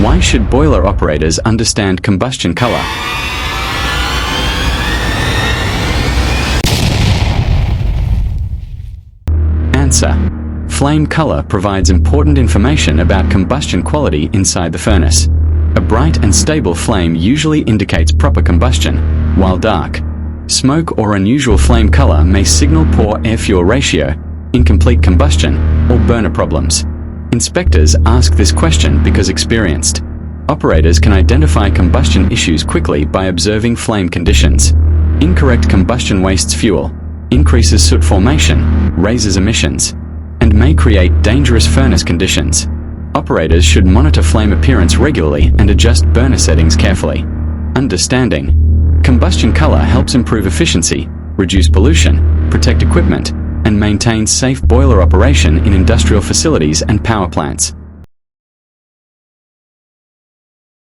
Why should boiler operators understand combustion color? Answer. Flame color provides important information about combustion quality inside the furnace. A bright and stable flame usually indicates proper combustion, while dark, smoke or unusual flame color may signal poor air-fuel ratio, incomplete combustion, or burner problems. Inspectors ask this question because experienced operators can identify combustion issues quickly by observing flame conditions. Incorrect combustion wastes fuel, increases soot formation, raises emissions, and may create dangerous furnace conditions. Operators should monitor flame appearance regularly and adjust burner settings carefully. Understanding combustion color helps improve efficiency, reduce pollution, protect equipment, and maintain safe boiler operation in industrial facilities and power plants.